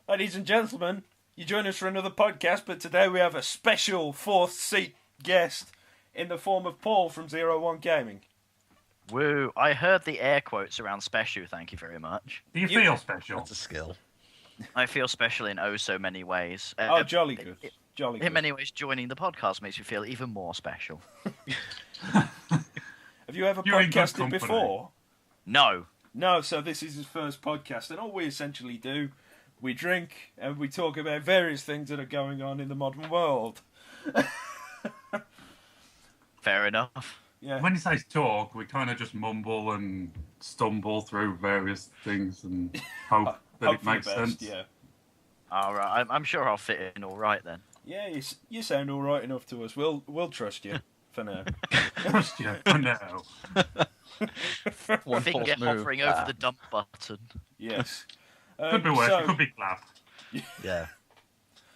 Ladies and gentlemen, you join us for another podcast, but today we have a special fourth seat guest in the form of Paul from 01 Gaming. Woo, I heard the air quotes around special, thank you very much. Do you feel special? That's a skill. I feel special in oh so many ways. Jolly good. Jolly good. In many ways, joining the podcast makes me feel even more special. Have you ever podcasted before? No. No, so this is his first podcast, and all we essentially do, we drink and we talk about various things that are going on in the modern world. Fair enough. Yeah. When he says talk, we kind of just mumble and stumble through various things and hope that it makes sense. Yeah. All right, I'm sure I'll fit in all right then. Yeah, you sound all right enough to us. We'll trust you for now. Trust you for now. One Finger false move. hovering over the dump button. Yes. Could be worse. It could be clap. Yeah.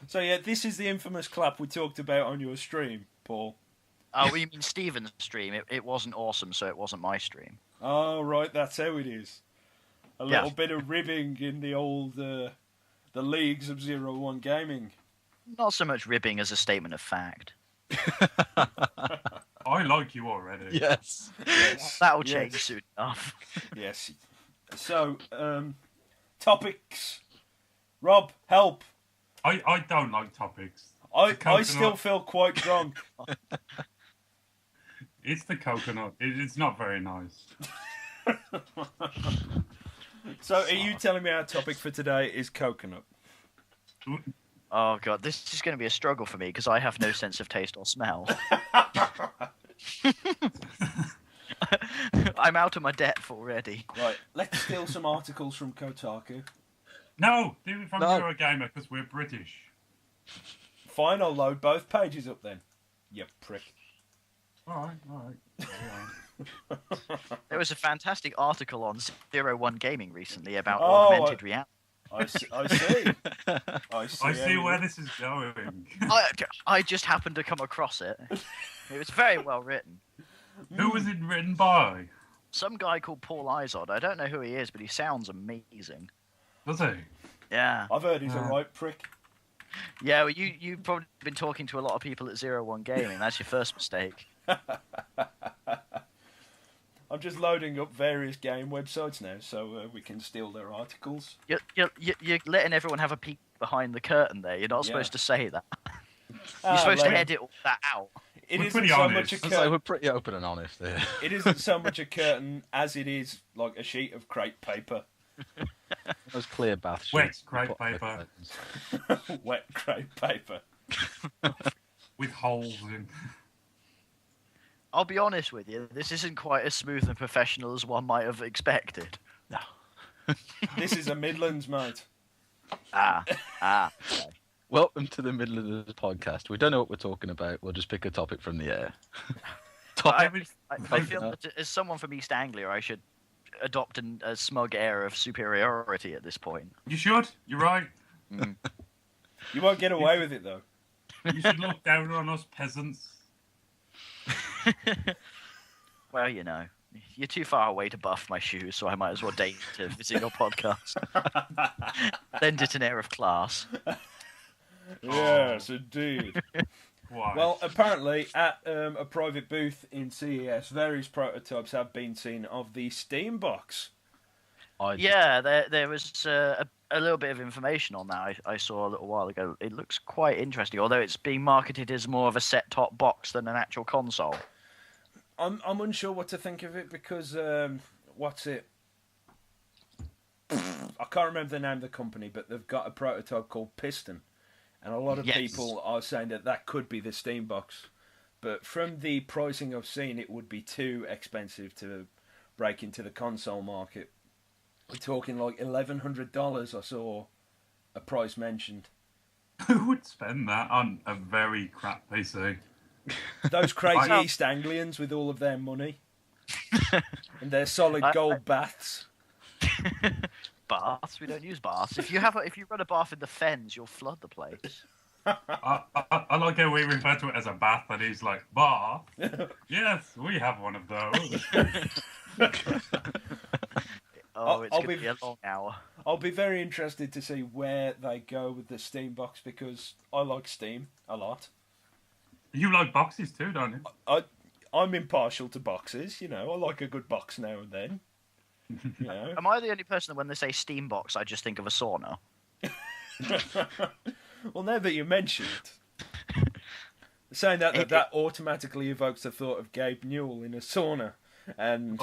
So yeah, this is the infamous clap we talked about on your stream, Paul. Oh, you mean Steven's stream? It wasn't awesome, so it wasn't my stream. Oh, right, that's how it is. A little bit of ribbing in the old the leagues of 01 Gaming. Not so much ribbing as a statement of fact. I like you already. Yes. That'll change soon enough. Yes. So, topics. Rob, help. I don't like topics. I still feel quite drunk. It's the coconut. It's not very nice. So, are you telling me our topic for today is coconut? Oh god, this is going to be a struggle for me because I have no sense of taste or smell. I'm out of my depth already. Right, let's steal some articles from Kotaku. No, do it from No. Eurogamer because we're British. Fine, I'll load both pages up then. You prick. All right. There was a fantastic article on 01 Gaming recently about Oh, augmented reality. I see. I see where this is going. I just happened to come across it. It was very well written. Who was it written by? Some guy called Paul Izod. I don't know who he is, but he sounds amazing. Does he? Yeah. I've heard he's a right prick. Yeah, well, you've probably been talking to a lot of people at 01 Gaming. That's your first mistake. I'm just loading up various game websites now so we can steal their articles. You're letting everyone have a peek behind the curtain there. You're not supposed to say that. You're supposed like, to edit all that out. It We're isn't pretty so honest. much a I'd say curtain. we're pretty open and honest here. It isn't so much a curtain as it is like a sheet of crepe paper. Those clear bath Wet sheets. crepe Put paper. curtains. Wet crepe paper. With holes in. I'll be honest with you, this isn't quite as smooth and professional as one might have expected. No. This is a Midlands, mate. Okay. Welcome to the middle of the podcast. We don't know what we're talking about. We'll just pick a topic from the air. I feel that as someone from East Anglia, I should adopt a smug air of superiority at this point. You should. You're right. You won't get away with it, though. You should look down on us peasants. Well, you know, you're too far away to buff my shoes, so I might as well date to visit your podcast. Lend it an air of class. Yes, indeed. Why? Well, apparently, at a private booth in CES, various prototypes have been seen of the Steam box. Yeah, there was a little bit of information on that I saw a little while ago. It looks quite interesting, although it's being marketed as more of a set-top box than an actual console. I'm unsure what to think of it because, what's it? I can't remember the name of the company, but they've got a prototype called Piston. And a lot of people are saying that could be the Steam box. But from the pricing I've seen, it would be too expensive to break into the console market. We're talking like $1,100 I saw a price mentioned. Who would spend that on a very crap PC? Those crazy East Anglians with all of their money. And their solid gold baths. Baths? We don't use baths. If you run a bath in the Fens, you'll flood the place. I like how we refer to it as a bath, and he's like, bath? Yes, we have one of those. It's going to be a long hour. I'll be very interested to see where they go with the Steam box because I like Steam a lot. You like boxes too, don't you? I'm impartial to boxes, I like a good box now and then. Am I the only person that when they say Steam box, I just think of a sauna? Well, now that you mention it, saying that automatically evokes the thought of Gabe Newell in a sauna, and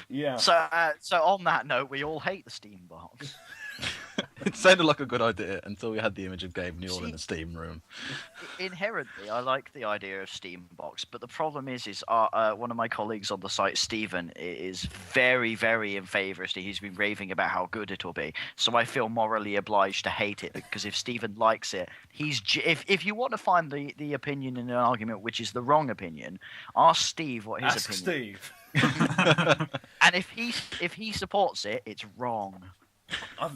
yeah. So on that note, we all hate the Steam box. It sounded like a good idea until we had the image of Gabe Newell in a Steam room. Inherently, I like the idea of Steam box, but the problem is one of my colleagues on the site, Stephen, is very, very in favour. He's been raving about how good it'll be, so I feel morally obliged to hate it because if Stephen likes it, if you want to find the opinion in an argument which is the wrong opinion, ask Steve what his opinion. Steve. And if he supports it, it's wrong.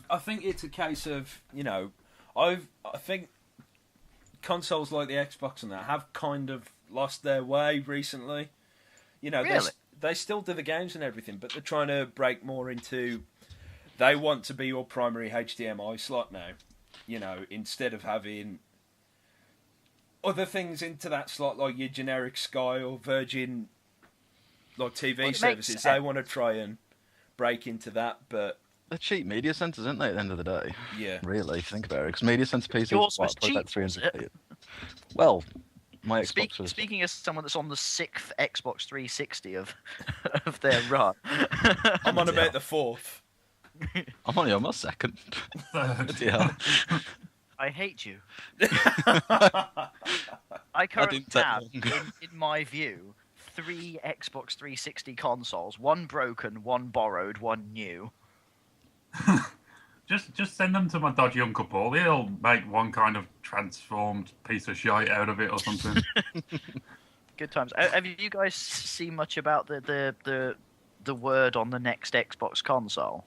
I think it's a case of, I think consoles like the Xbox and that have kind of lost their way recently. Really? They still do the games and everything, but they're trying to break more into, they want to be your primary HDMI slot now, instead of having other things into that slot like your generic Sky or Virgin like TV services. They want to try and break into that, but they're cheap media centres, aren't they, at the end of the day? Yeah. Really, if you think about it. Because media centre PCs Yours was probably cheap, about 300. Well, my Xbox was... Speaking as someone that's on the 6th Xbox 360 of their run. I'm on about the 4th. I'm only on my 2nd. Yeah. I hate you. I currently have, in my view, 3 Xbox 360 consoles. 1 broken, 1 borrowed, 1 new. Just send them to my dodgy Uncle Paul. He'll make one kind of transformed piece of shite out of it or something. Good times. Have you guys seen much about the word on the next Xbox console?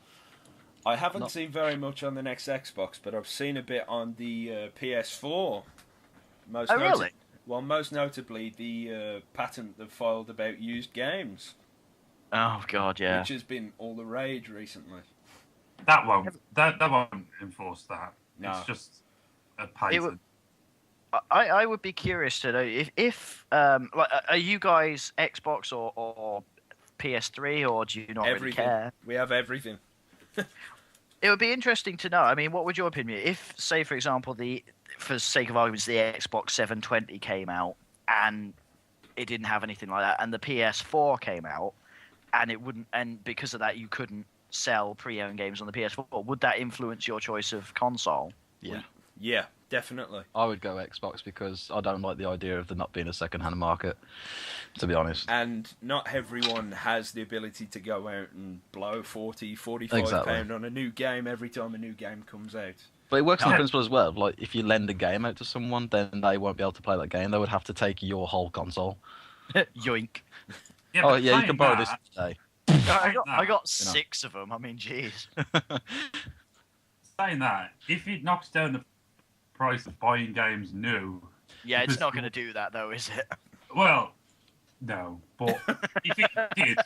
I haven't seen very much on the next Xbox, but I've seen a bit on the PS4. Really? Well, most notably the patent they've filed about used games. Oh God, yeah. Which has been all the rage recently. That won't enforce that. No. It's just a patent. I would be curious to know if are you guys Xbox or PS3 or do you not really care? We have everything. It would be interesting to know. I mean, what would your opinion be if, say, for example, for sake of arguments, the Xbox 720 came out and it didn't have anything like that, and the PS4 came out and it wouldn't, and because of that, you couldn't sell pre-owned games on the PS4. Would that influence your choice of console? Yeah, definitely. I would go Xbox because I don't like the idea of there not being a second-hand market, to be honest. And not everyone has the ability to go out and blow 40, 45 pound on a new game every time a new game comes out. But it works on principle as well. Like, if you lend a game out to someone, then they won't be able to play that game. They would have to take your whole console. Yoink. Yeah, you can borrow this today. I got 6 of them. I mean, jeez. Saying that, if it knocks down the price of buying games new... Yeah, it's not going to do that, though, is it? Well, no. But if it did...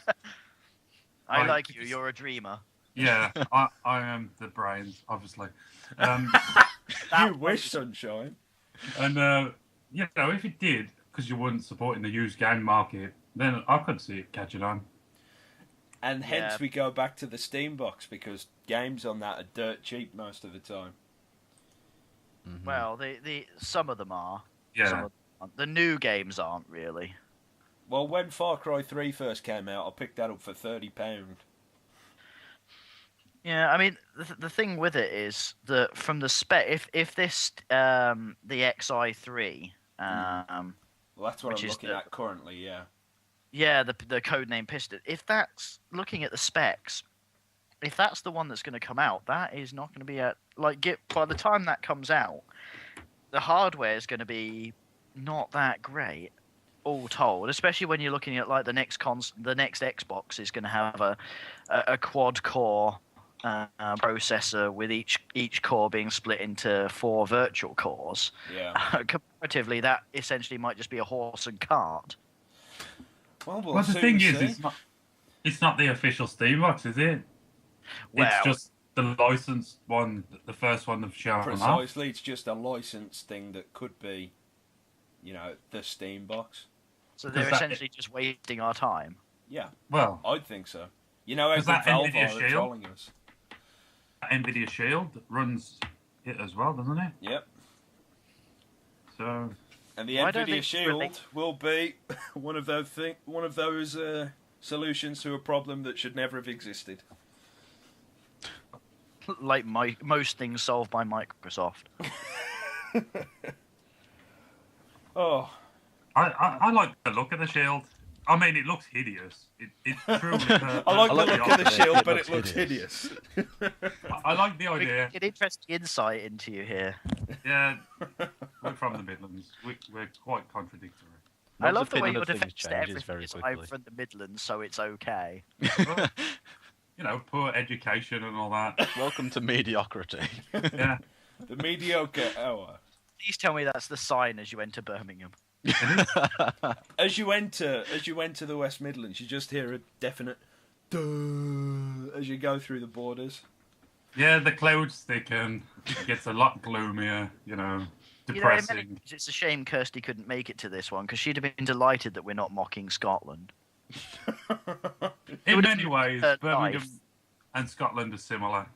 I like you. You're a dreamer. Yeah, I am the brains, obviously. You wish, sunshine. And, if it did, because you weren't supporting the used game market, then I could see it catching on. And hence we go back to the Steam box, because games on that are dirt cheap most of the time. Mm-hmm. Well, some of them are. Yeah. Some of them aren't. The new games aren't really. Well, when Far Cry 3 first came out, I picked that up for £30. Yeah, I mean, the thing with it is that from the spec, if this the XI3, well, that's what I'm looking at currently. Yeah. Yeah, the codename Piston. If that's looking at the specs, if that's the one that's going to come out, that is not going to be by the time that comes out, the hardware is going to be not that great, all told. Especially when you're looking at like the next Xbox is going to have a quad core processor with each core being split into 4 virtual cores. Yeah. Comparatively, that essentially might just be a horse and cart. Well, the thing is, It's not the official Steambox, is it? Well, It's just the licensed one, the first one they've shown off. Precisely, it's just a licensed thing that could be, the Steambox. so they're essentially just wasting our time. Yeah, Well, I'd think so. You know how Is good that Valve NVIDIA are at Shield? trolling us. NVIDIA Shield runs it as well, doesn't it? Yep. So And the Why don't they NVIDIA Shield relate- will be one of those solutions to a problem that should never have existed. Like most things solved by Microsoft. Oh, I like the look of the Shield. I mean, it looks hideous. It truly. I like the look of the opposite. shield, It but looks it looks hideous. I like the We idea. get interesting insight into you here. Yeah, we're from the Midlands. We're quite contradictory. I One's love the way opinion your of things defense to changes everything very is I'm quickly. from the Midlands, so it's okay. Well, poor education and all that. Welcome to mediocrity. Yeah, The mediocre hour. Please tell me that's the sign as you enter Birmingham. As you enter the West Midlands, you just hear a definite duh as you go through the borders. yeah. The clouds thicken. It gets a lot gloomier. In Depressing. many ways, it's a shame Kirsty couldn't make it to this one because she'd have been delighted that we're not mocking Scotland. In would've many ways, her Birmingham life. and Scotland are similar.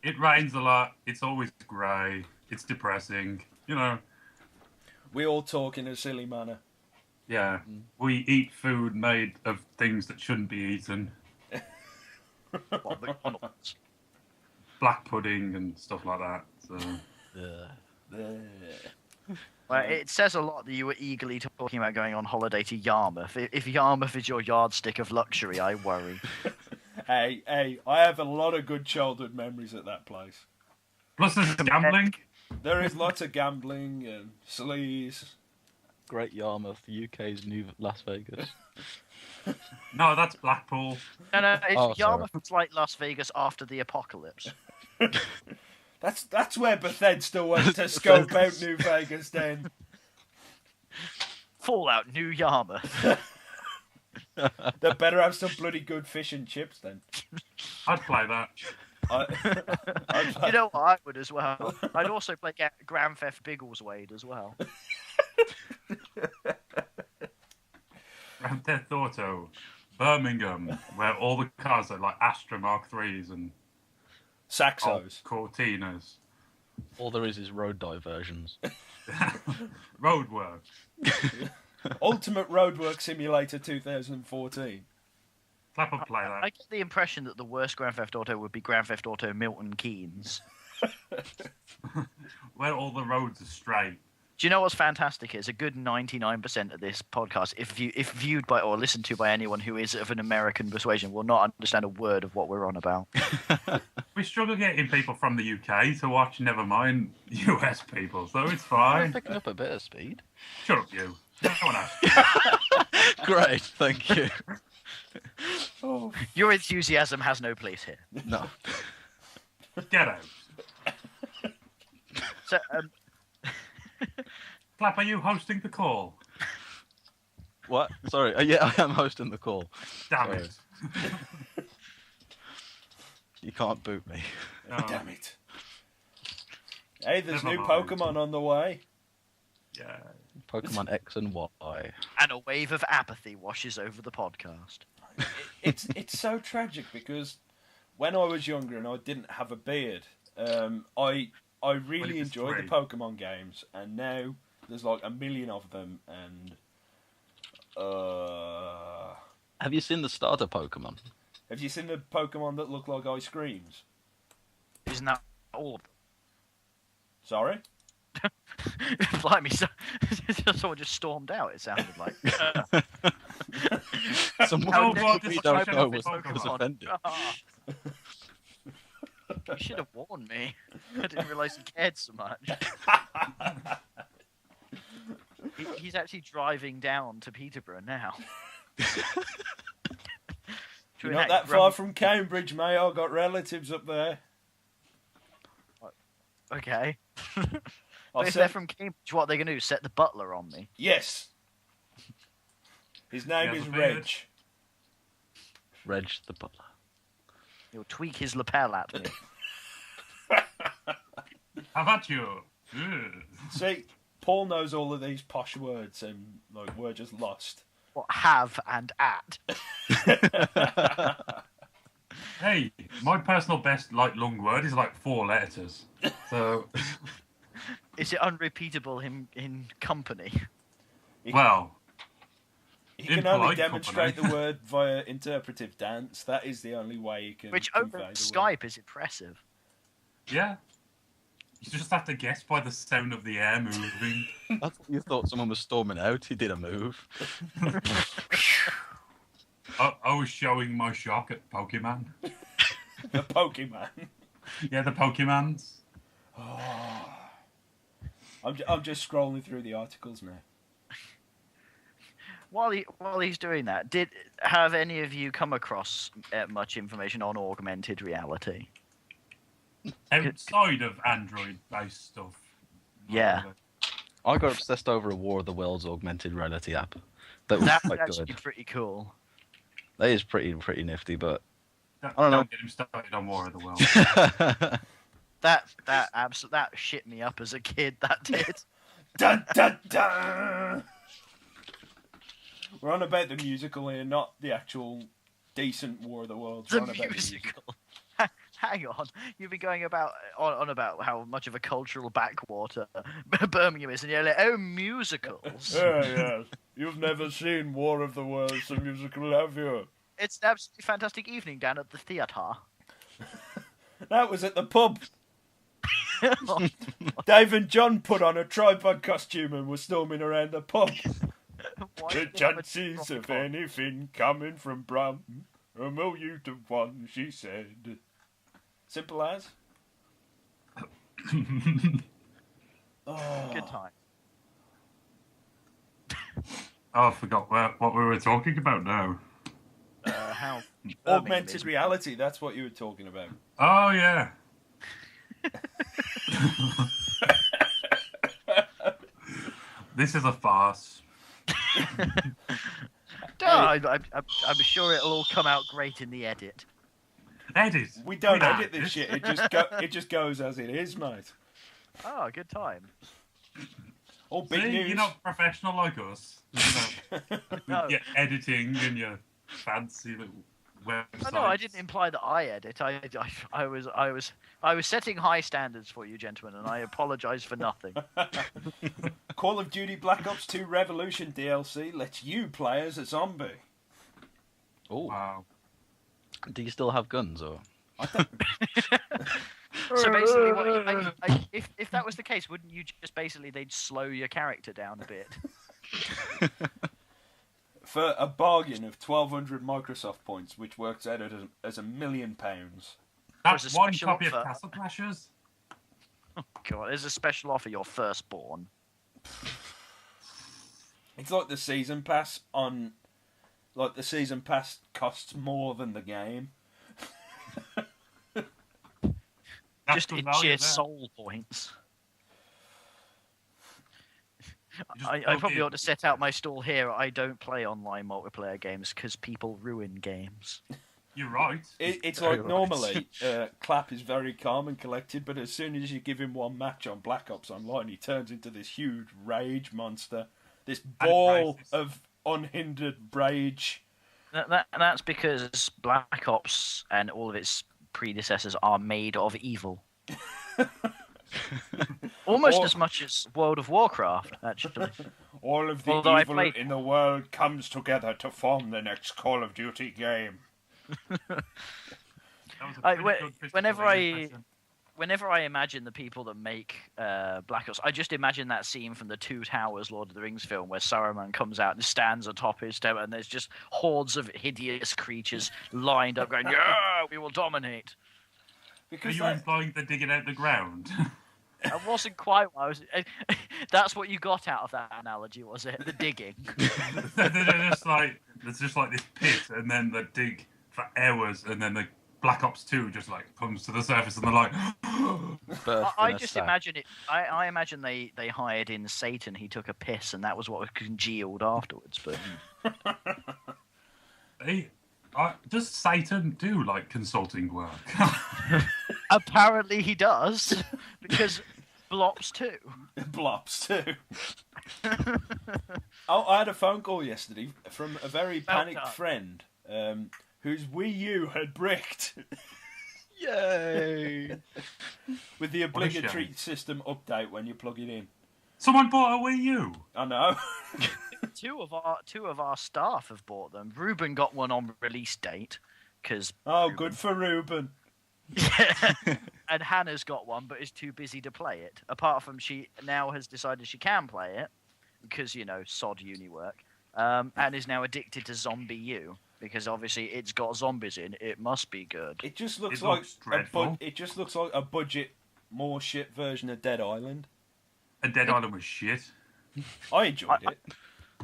It rains a lot. It's always grey. It's depressing. We all talk in a silly manner. Yeah. We eat food made of things that shouldn't be eaten. What, McDonald's? Black pudding and stuff like that. So Well, it says a lot that you were eagerly talking about going on holiday to Yarmouth. If Yarmouth is your yardstick of luxury, I worry. Hey, I have a lot of good childhood memories at that place. plus there's gambling. There is lots of gambling and sleaze. Great Yarmouth, UK's new Las Vegas. No, that's Blackpool. No, it's Oh, sorry. Yarmouth is like Las Vegas after the apocalypse. That's where Bethesda went to scope out New Vegas then. Fallout, New Yarmouth. They better have some bloody good fish and chips then. I'd play that. I'd You know what? I would as well. I'd also play Grand Theft Biggleswade as well. Grand Theft Auto, Birmingham, where all the cars are like Astra Mark IIIs and Saxos. Cortinas. All there is road diversions. Roadworks. Ultimate Roadwork Simulator 2014. Clap and play that. I get the impression that the worst Grand Theft Auto would be Grand Theft Auto Milton Keynes. Where all the roads are straight. Do you know what's fantastic is a good 99% of this podcast, if viewed by or listened to by anyone who is of an American persuasion, will not understand a word of what we're on about. We struggle getting people from the UK to watch, never mind US people, so it's I'm fine. picking up a bit of speed. Shut up, you. No one asked you. Great, thank you. Oh, Your enthusiasm has no place here. No. Get out. So, Clap, are you hosting the call? What? Sorry. Yeah, I am hosting the call. Damn Sorry. it. You can't boot me. No. damn it. Hey, there's Never new mind. Pokemon on the way. Yeah. Pokemon X and Y. and a wave of apathy washes over the podcast. It's so tragic because when I was younger and I didn't have a beard, I really was enjoyed the 3. Pokemon games, and now there's like a million of them, and Have you seen the starter Pokemon? have you seen the Pokemon that look like ice creams? Isn't that all of Sorry? them? Blimey, someone just stormed out, it sounded like. Someone Oh, that God, we this don't is know such a was Pokemon. offended. You should have warned me. I didn't realise he cared so much. He's actually driving down to Peterborough now. You're not that far from Cambridge, mate. I've got relatives up there. Okay. I'll But if send- they're from Cambridge, what are they going to do? Set the butler on me? Yes. His name Yeah, is the Reg. beard. Reg the butler. He'll tweak his lapel at me. How about you? Ugh. See, Paul knows all of these posh words, and like we're just lost. What, have and at? Hey, my personal best long word is 4 letters. So, Is it unrepeatable in company? well, He in can only polite demonstrate company. the word via interpretive dance. That is the only way he can. Which convey over the Skype is impressive. Yeah. You just have to guess by the sound of the air moving. I thought you thought someone was storming out. He did a move. I was showing my shock at Pokemon. The Pokemon. Yeah, the Pokemons. Oh. I'm just scrolling through the articles now. While he's doing that, have any of you come across much information on augmented reality? Outside of Android-based stuff. Yeah. I got obsessed over a War of the Worlds augmented reality app. That was That's quite actually good. pretty cool. That is pretty nifty, but Don't, I don't know. get him started on War of the Worlds. That shit me up as a kid. That did. Dun, dun, dun. We're on about the musical here, not the actual decent War of the Worlds. The We're on about musical. Hang on, you've been going on about how much of a cultural backwater Birmingham is, and you're like, oh, musicals. Yeah. You've never seen War of the Worlds, the musical, have you? It's an absolutely fantastic evening down at the theatre. That was at the pub. Dave and John put on a tripod costume and were storming around the pub. Why The do you have a chances of tripod? anything coming from Brum, a million to one, she said. Simple as. Oh. Good time. Oh, I forgot what we were talking about now. How Augmented reality, that's what you were talking about. Oh, yeah. This is a farce. I'm sure it'll all come out great in the edit. Edit. We don't Nah. edit this shit, it just goes as it is, mate. Oh, good time. All big See, news. you're not professional like us. No. With your editing and your fancy little websites. No, I didn't imply that I edit. I was setting high standards for you, gentlemen, and I apologise for nothing. Call of Duty Black Ops 2 Revolution DLC lets you play as a zombie. oh, Wow. do you still have guns or? So basically, if that was the case, wouldn't you just basically they'd slow your character down a bit? For a bargain of 1,200 Microsoft points, which works out as £1 million. That's There's a one special copy offer. of Castle Clashers. God, there's a special offer your firstborn. It's like the season pass on. Like the season pass costs more than the game. That's Just the in value sheer there. soul points. You just I plug probably in- ought to set out my stall here. I don't play online multiplayer games because people ruin games. You're right. It's Very like right. normally, Clap is very calm and collected, but as soon as you give him one match on Black Ops Online, he turns into this huge rage monster. This ball racist. of unhindered rage. That's because Black Ops and all of its predecessors are made of evil. Almost Or- as much as World of Warcraft, actually. All of the Although I evil played- in the world comes together to form the next Call of Duty game. That was a I- pretty whe- good Christopher whenever Lee I- impression. Whenever I imagine the people that make Black Ops, I just imagine that scene from the Two Towers Lord of the Rings film where Saruman comes out and stands atop his tower, and there's just hordes of hideous creatures lined up going, yeah, we will dominate. Are Because you that, implying they're digging out the ground? That wasn't quite what I was... That's what you got out of that analogy, was it? The digging. They're just like there's just like this pit, and then they dig for hours, and then the Black Ops 2 just like comes to the surface, and they're like, I just imagine it. I imagine they hired in Satan. He took a piss, and that was what was congealed afterwards. But hey, Does Satan do like consulting work? Apparently he does, because Blops too. Blops too. Oh, I had a phone call yesterday from a very panicked friend whose Wii U had bricked. Yay! With the obligatory system update when you plug it in. Someone bought a Wii U. I know. Two of our staff have bought them. Ruben got one on release date, because. Oh, good for Ruben. Yeah. And Hannah's got one, but is too busy to play it. Apart from she now has decided she can play it, because sod uni work, and is now addicted to Zombie U. Because obviously it's got zombies in, it must be good. It just looks like a budget, more shit version of Dead Island. And Dead Island was shit. I enjoyed it.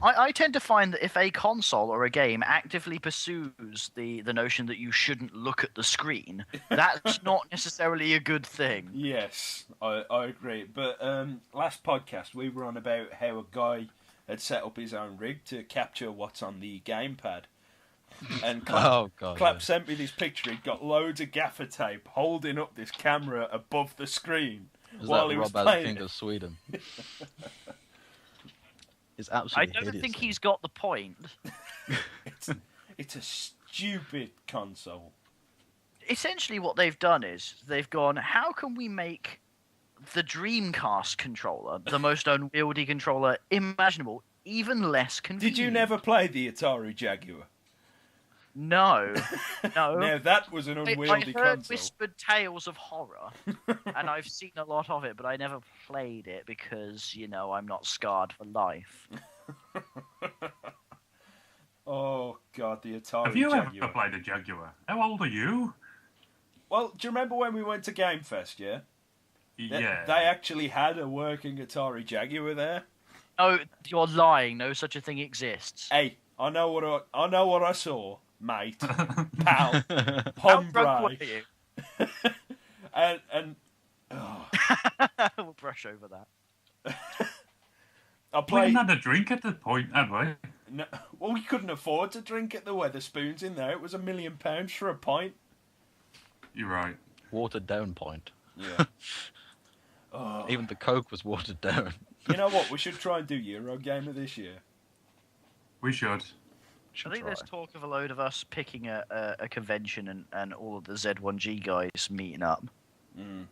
I tend to find that if a console or a game actively pursues the notion that you shouldn't look at the screen, that's not necessarily a good thing. Yes, I agree. But last podcast we were on about how a guy had set up his own rig to capture what's on the gamepad. And Clap sent me this picture. He'd got loads of gaffer tape holding up this camera above the screen while he was playing. King of Sweden? It's absolutely I don't think he's got the point. It's a stupid console. Essentially what they've done is they've gone, how can we make the Dreamcast controller, the most unwieldy controller imaginable, even less convenient? Did you never play the Atari Jaguar? No. Now that was an unwieldy I heard console. whispered tales of horror, and I've seen a lot of it, but I never played it because, I'm not scarred for life. Oh, God, the Atari Have you Jaguar. ever played a Jaguar? How old are you? Well, do you remember when we went to Game Fest, yeah? Yeah. They actually had a working Atari Jaguar there. No, you're lying. No such a thing exists. Hey, I know what I saw, mate, pal, How drunk were hombre, you? and We'll brush over that. I We played. hadn't had a drink at the point, had we? No, well, we couldn't afford to drink at the Weatherspoons in there. It was £1 million for a pint. You're right. Watered down point. Yeah. Oh. Even the Coke was watered down. You know what? We should try and do Eurogamer this year. We should. I think there's talk of a load of us picking a convention and all of the Z1G guys meeting up. Mm.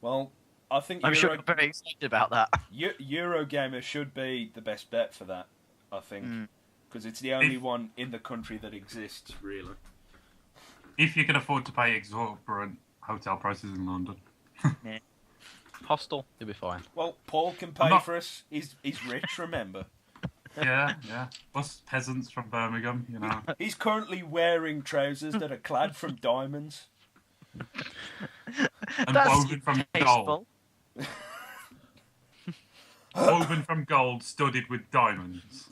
Well, I think I'm sure you're very excited about that. Eurogamer should be the best bet for that, I think. Because it's the only one in the country that exists, really. If you can afford to pay exorbitant hotel prices in London. Yeah. Hostel, you'll be fine. Well, Paul can pay for us. He's rich, remember. Yeah. Us peasants from Birmingham, He's currently wearing trousers that are clad from diamonds. And That's woven from gold. Woven from gold, studded with diamonds.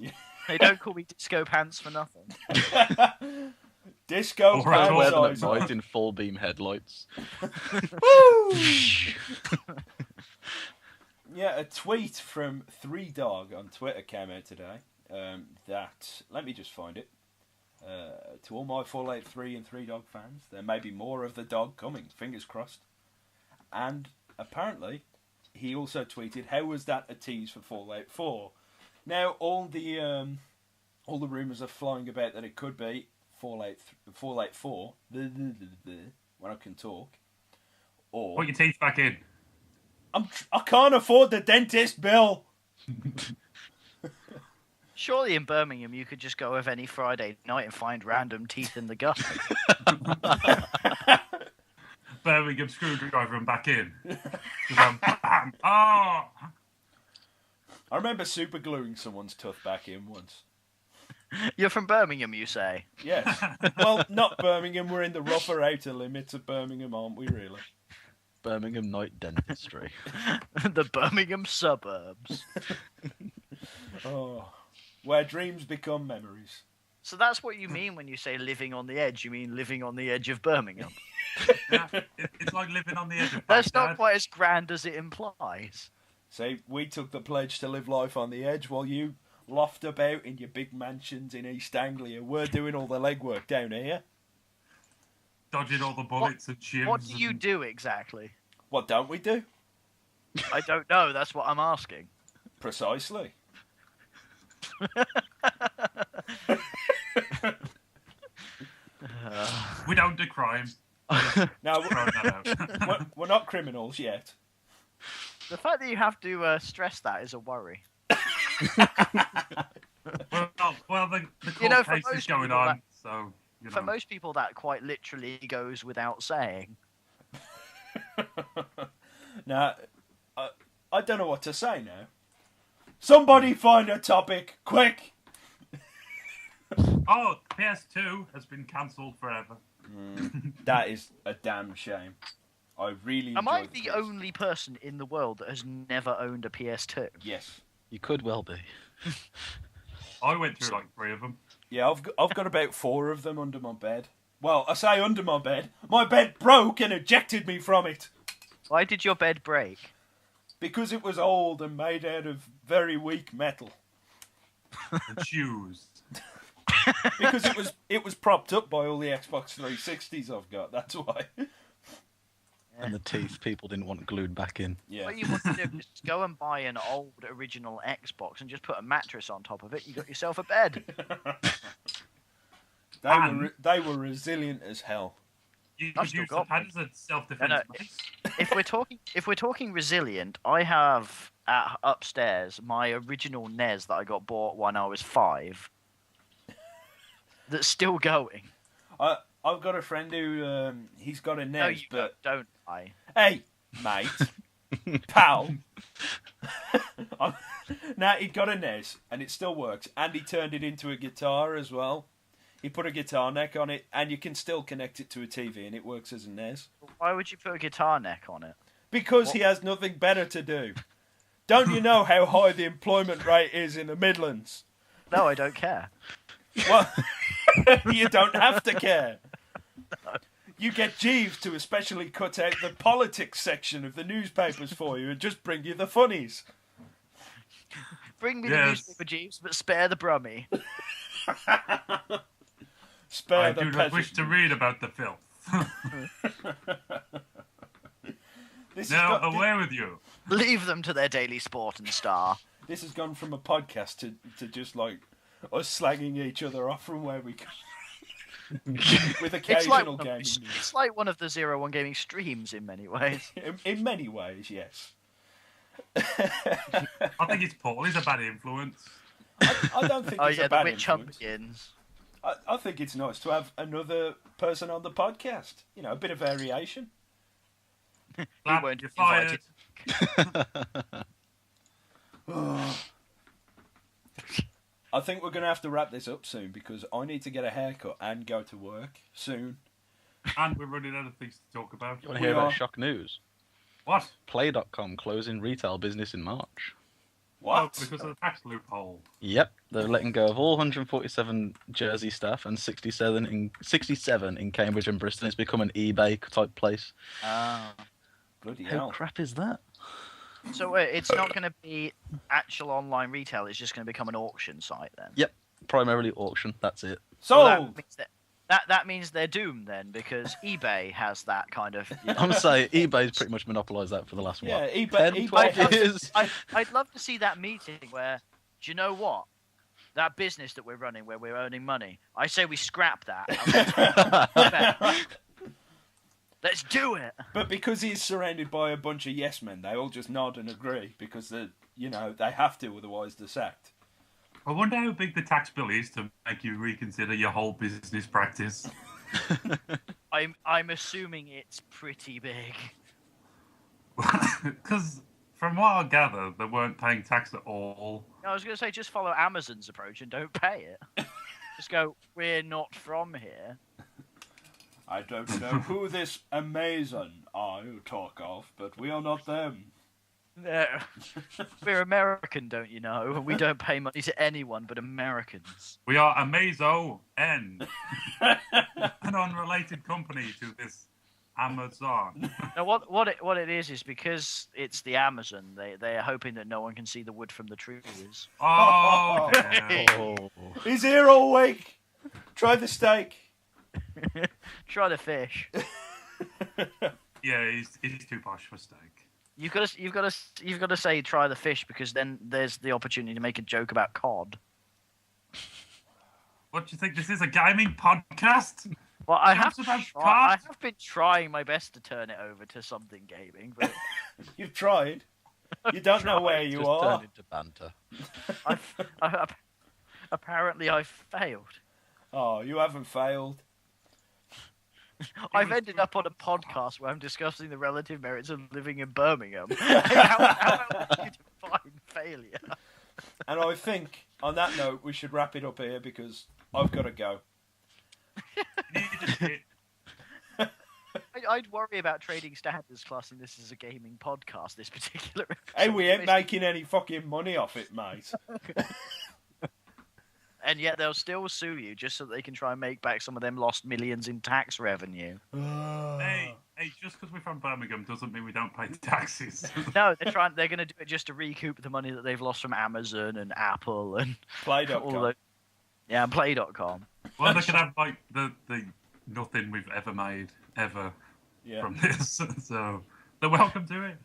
They don't call me Disco Pants for nothing. Disco Or I Wear them pants. at night in full beam headlights. Woo! Yeah, a tweet from 3Dog on Twitter came out today. Let me just find it. To all my 483 and 3Dog fans, there may be more of the dog coming. Fingers crossed. And apparently, he also tweeted, "How was that a tease for Fallout 4?" Now, all the rumours are flying about that it could be Fallout 4, when I can talk. Or Put your teeth back in. I can't afford the dentist bill. Surely in Birmingham you could just go over any Friday night and find random teeth in the gut. Birmingham screwdriver and back in. Bam, bam. Oh! I remember super gluing someone's tooth back in once. You're from Birmingham, you say? Yes. Well, not Birmingham. We're in the rougher outer limits of Birmingham, aren't we, really? Birmingham night dentistry. The Birmingham suburbs. Oh, where dreams become memories. So that's what you mean when you say living on the edge. You mean living on the edge of Birmingham. Yeah, it's like living on the edge of That's Baghdad. not quite as grand as it implies. See, we took the pledge to live life on the edge while you loft about in your big mansions in East Anglia. We're doing all the legwork down here. Dodging all the bullets and shivs. What do you do exactly? What don't we do? I don't know. That's what I'm asking. Precisely. We don't do crime. Now, Throw that out. we're not criminals yet. The fact that you have to stress that is a worry. Well, the court case is going on, so you know. For most people, that quite literally goes without saying. Now, I don't know what to say now. Somebody find a topic, quick! Oh, PS2 has been cancelled forever. That is a damn shame. I really Am I enjoyed the only person in the world that has never owned a PS2? Yes. You could well be. I went through like 3 of them. Yeah, I've got about 4 of them under my bed. Well, I say under my bed. My bed broke and ejected me from it. Why did your bed break? Because it was old and made out of very weak metal. And shoes. Because it was propped up by all the Xbox 360s I've got. That's why. And the teeth people didn't want glued back in. Yeah. What you want to do is go and buy an old original Xbox and just put a mattress on top of it. You got yourself a bed. They were resilient as hell. You I've could still use the got pad as a self-defense. No, mace. If we're talking resilient, I have upstairs my original NES that I got bought when I was 5. That's still going. I've got a friend who he's got a NES, No, you but don't. I. hey, mate, pal. Now he got a NES and it still works, and he turned it into a guitar as well. He put a guitar neck on it, and you can still connect it to a TV, and it works as a NES. Why would you put a guitar neck on it? Because he has nothing better to do. Don't you know how high the employment rate is in the Midlands? No, I don't care. Well, you don't have to care. You get Jeeves to especially cut out the politics section of the newspapers for you and just bring you the funnies. Bring me the newspaper, Jeeves, but spare the Brummy. Spare I the do not peasant. wish to read about the filth. Now, away with you. Leave them to their daily sport and star. This has gone from a podcast to just like us slagging each other off from where we go. With occasional gaming news. It's like one of the 01 Gaming streams in many ways. In many ways, yes. I think it's Paul. He's a bad influence. I don't think Oh it's yeah, a the bad witch hunt influence. begins. I think it's nice to have another person on the podcast. You know, a bit of variation. You Slap, weren't you're fired. I think we're going to have to wrap this up soon because I need to get a haircut and go to work soon. And we're running out of things to talk about. You want to hear about shock news? What? Play.com closing retail business in March. What? Oh, because of the tax loophole. Yep, they're letting go of all 147 Jersey staff and 67 in Cambridge and Bristol. It's become an eBay type place. Bloody How hell. crap is that? So wait, it's not going to be actual online retail. It's just going to become an auction site then. Yep, primarily auction. That's it. Sold! Well, that means they're doomed then, because eBay has that kind of. I'm saying eBay's pretty much monopolised that for the last Yeah, what, eBay- 10, eBay 12 has- years. I'd love to see that meeting where, do you know what? That business that we're running, where we're earning money, I say we scrap that. Let's do it. But because he's surrounded by a bunch of yes men, they all just nod and agree because they have to, otherwise they're sacked. I wonder how big the tax bill is to make you reconsider your whole business practice. I'm assuming it's pretty big. Because from what I gather, they weren't paying tax at all. I was going to say, just follow Amazon's approach and don't pay it. Just go, we're not from here. I don't know who this Amazon are you talk of, but we are not them. No. We're American, don't you know? And we don't pay money to anyone but Americans. We are Amazo N, an unrelated company to this Amazon. Now, what it is because it's the Amazon. They are hoping that no one can see the wood from the trees. Oh, yeah. Oh. He's here all week. Try the steak. Try the fish. Yeah, he's too posh for steak. You've got to say try the fish because then there's the opportunity to make a joke about cod. What do you think? This is a gaming podcast? Well, I have Jokes about been trying my best to turn it over to something gaming, but You've tried. You don't know where you Just are. turned into banter. apparently I've failed. Oh, you haven't failed. I've ended up on a podcast where I'm discussing the relative merits of living in Birmingham. How else do you define failure? And I think, on that note, we should wrap it up here because I've got to go. I'd worry about trading standards classing this as a gaming podcast, this particular episode. Hey, we ain't making any fucking money off it, mate. And yet they'll still sue you just so they can try and make back some of them lost millions in tax revenue. Hey, just because we're from Birmingham doesn't mean we don't pay the taxes. No, they're going to do it just to recoup the money that they've lost from Amazon and Apple and Play.com. all those. Yeah, and Play.com. Well, they could have like the nothing we've ever made ever from this, so they're welcome to it.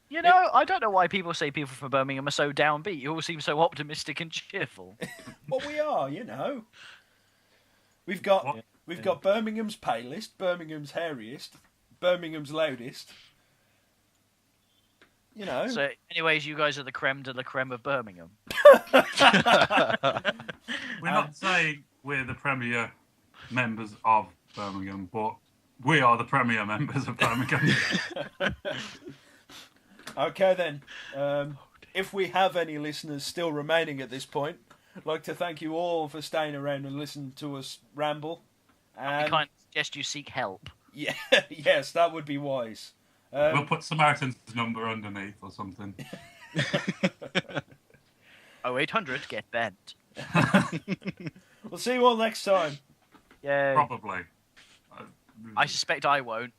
You know, I don't know why people say people from Birmingham are so downbeat. You all seem so optimistic and cheerful. Well, we are, you know. We've got Birmingham's palest, Birmingham's hairiest, Birmingham's loudest. You know. So, anyways, you guys are the creme de la creme of Birmingham. We're not saying we're the premier members of Birmingham, but we are the premier members of Birmingham. Okay then. If we have any listeners still remaining at this point, I'd like to thank you all for staying around and listening to us ramble. I kind of suggest you seek help. Yeah, yes, that would be wise. We'll put Samaritan's number underneath or something. 0800 get bent. We'll see you all next time. Yay. Probably. I suspect I won't.